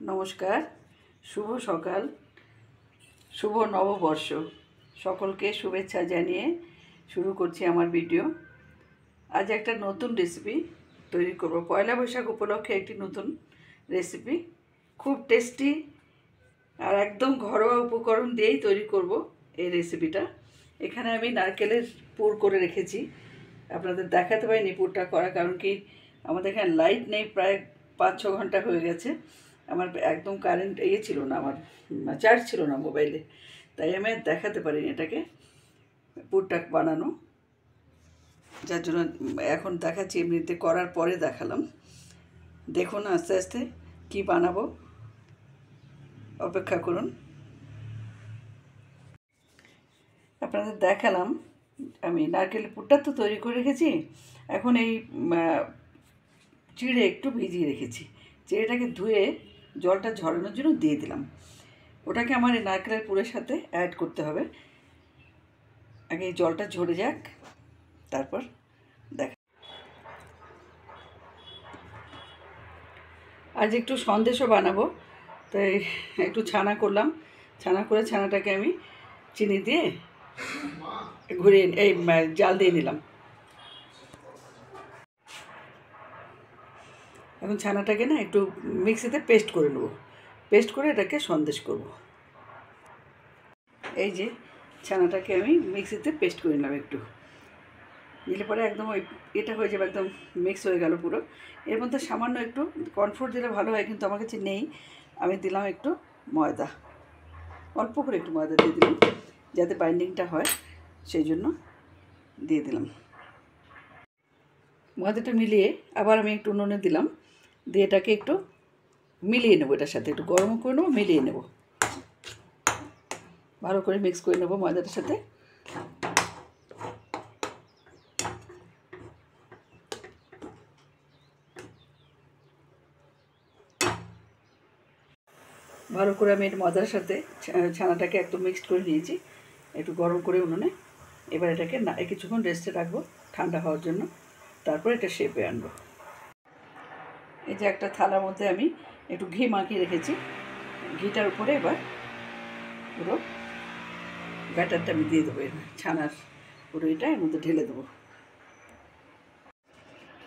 নমস্কার, শুভ সকাল, শুভ নববর্ষ। সকলকে শুভেচ্ছা জানিয়ে শুরু করছি আমার ভিডিও। আজ একটা নতুন রেসিপি তৈরি করব। পয়লা বৈশাখ উপলক্ষে একটি নতুন রেসিপি, খুব টেস্টি আর একদম ঘরোয়া উপকরণ দিয়েই তৈরি করব এই রেসিপিটা। এখানে আমি নারকেলের পুর করে রেখেছি। আপনাদের দেখাতে পারিনি পুরটা করা, কারণ কি আমাদের এখানে লাইট নেই, প্রায় 5-6 ঘন্টা হয়ে গেছে। আমার একদম কারেন্ট ছিল না, আমার চার্জ ছিল না মোবাইলে, তাই আমি আর দেখাতে পারিনি এটাকে পুরটা বানানো। যার জন্য এখন দেখাচ্ছি, এমনিতে করার পরে দেখালাম। দেখুন আস্তে আস্তে কি বানাবো, অপেক্ষা করুন। আপনাদের দেখালাম আমি নারকেলের পুরটা তো তৈরি করে রেখেছি। এখন এই চিড়ে একটু ভিজিয়ে রেখেছি, চিড়েটাকে ধুয়ে জলটা ঝরানোর জন্য দিয়ে দিলাম। ওটাকে আমার এই নারকেলের পুরের সাথে অ্যাড করতে হবে। আগে এই জলটা ঝরে যাক, তারপর দেখা। আজ একটু সন্দেশও বানাবো, তাই একটু ছানা করলাম। ছানা করে ছানাটাকে আমি চিনি দিয়ে ঘুরিয়ে জাল দিয়ে নিলাম। এখন ছানাটাকে না একটু মিক্সিতে পেস্ট করে নেব, পেস্ট করে এটাকে সন্দেশ করব। এই যে ছানাটাকে আমি মিক্সিতে পেস্ট করে নিলাম, একটু দিলে পরে একদম ওই এটা হয়ে যাবে, একদম মিক্স হয়ে গেল পুরো। এর মধ্যে সামান্য একটু কর্নফ্লোর দিলে ভালো হয়, কিন্তু আমার কাছে নেই। আমি দিলাম একটু ময়দা, অল্প করে একটু ময়দা দিয়ে দিলাম, যাতে বাইন্ডিংটা হয়, সেই জন্য দিয়ে দিলাম। ময়দাটা মিলিয়ে আবার আমি একটু নুনে দিলাম, দিয়ে এটাকে একটু মিলিয়ে নেবো, এটার সাথে একটু গরম করে নেবো, মিলিয়ে নেব, ভালো করে মিক্স করে নেবো ময়দাটার সাথে। ভালো করে আমি এটা ময়দার সাথে ছানাটাকে একদম মিক্সড করে নিয়েছি, একটু গরম করে উনুনে। এবার এটাকে কিছুক্ষণ রেস্টে রাখবো ঠান্ডা হওয়ার জন্য, তারপর এটা শেপে আনবো। এই যে একটা থালার মধ্যে আমি একটু ঘি মাখিয়ে রেখেছি, ঘিটার উপরে এবার পুরো ব্যাটারটা আমি দিয়ে দেবো, ছানার পুরো এটা এর মধ্যে ঢেলে দেবো।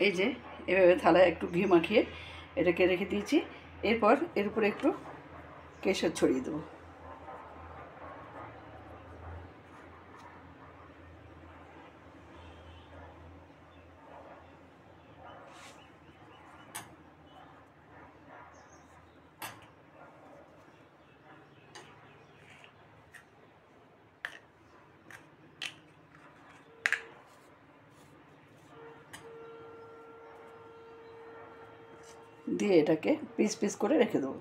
এই যে এভাবে থালায় একটু ঘি মাখিয়ে এটাকে রেখে দিয়েছি। এরপর এর উপরে একটু কেশর ছড়িয়ে দেবো। দিয়ে এটাকে পিস পিস করে রেখে দেবো।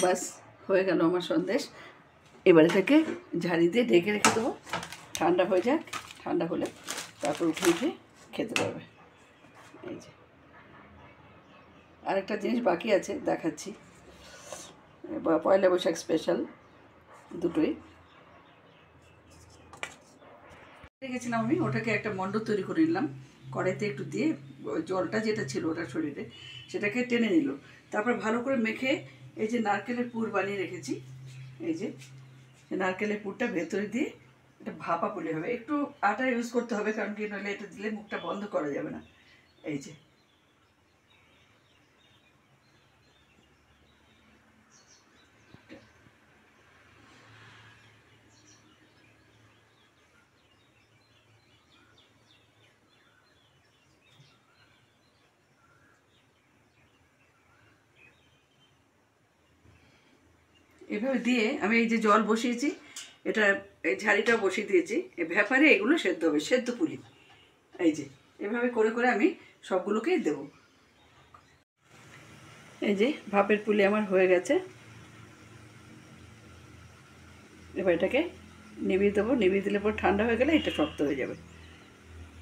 বাস হয়ে গেল আমার সন্দেশ। এবার এটাকে ঝাড়ি দিয়ে ঢেকে রেখে দেবো, ঠান্ডা হয়ে যাক। ঠান্ডা হলে তারপর উঠে উঠে খেতে পারবে। এই যে আরেকটা জিনিস বাকি আছে, দেখাচ্ছি। পয়লা বৈশাখ স্পেশাল দুটোই রেখেছিলাম আমি, ওটাকে একটা মণ্ড তৈরি করে নিলাম। কড়াইতে একটু দিয়ে জলটা যেটা ছিল ওটার শরীরে সেটাকে টেনে নিল। তারপর ভালো করে মেখে এই যে নারকেলের পুর বানিয়ে রেখেছি, এই যে নারকেলের পুরটা ভেতরে দিয়ে এটা ভাপা পড়লে হবে। একটু আটা ইউজ করতে হবে, কারণ কি নইলে এটা দিলে মুখটা বন্ধ করা যাবে না। এই যে এভাবে দিয়ে আমি এই যে জল বসিয়েছি, এটা এই ঝাড়িটা বসিয়ে দিয়েছি, এই ভ্যাপারে এগুলো সেদ্ধ হবে, সেদ্ধ পুলি। এই যে এভাবে করে করে আমি সবগুলোকেই দেবো। এই যে ভাপের পুলি আমার হয়ে গেছে। এবার এটাকে নিভিয়ে দেবো, নিভিয়ে দিলে পর ঠান্ডা হয়ে গেলে এটা শক্ত হয়ে যাবে।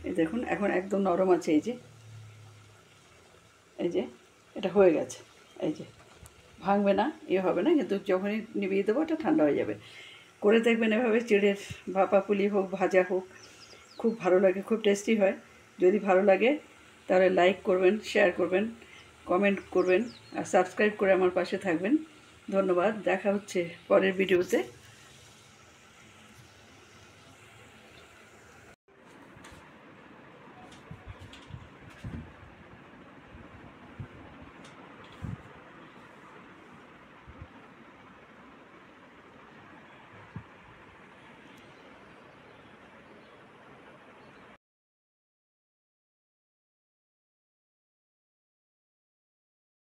এই দেখুন এখন একদম নরম আছে। এই যে এটা হয়ে গেছে। এই যে ভাঙবে না, হবে না, কিন্তু যখনই নিভিয়ে দেবো এটা ঠান্ডা হয়ে যাবে। করে দেখবেন এভাবে চিড়ের ভাপা পুলি হোক, ভাজা হোক, খুব ভালো লাগে, খুব টেস্টি হয়। যদি ভালো লাগে তাহলে লাইক করবেন, শেয়ার করবেন, কমেন্ট করবেন আর সাবস্ক্রাইব করে আমার পাশে থাকবেন। ধন্যবাদ। দেখা হচ্ছে পরের ভিডিওতে।